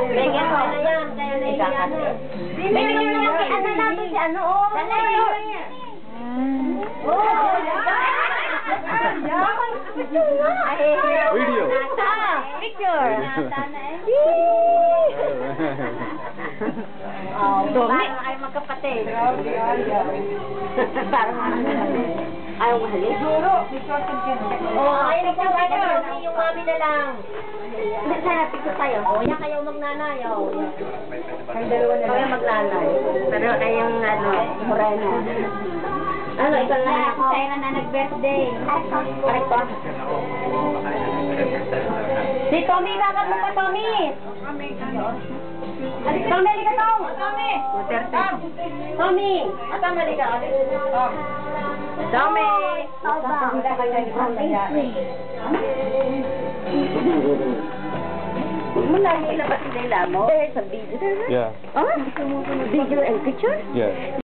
Bigyan mo na yan, kaya na yan. Bibigyan mo na kay ano natin si ano, oh. Video. Picture. Parang ay magkapatid. Parang ayaw mahalin. Ay, nagpapicture. Yung mami na lang. Sana picture tayo. Yan kayo magnanayaw. Kaya magnanay. Pero kayong ano, morena. Ano, ikaw na ako sa'yo na nag-birthday. Correcto. Si Tommy, kakad mo pa, Tommy. Tommy, halika to. Tommy. Tommy. Tommy, halika. Tommy. Mula yung ilabas nila mo? Sa video. Yeah. Oh, video and picture? Yeah.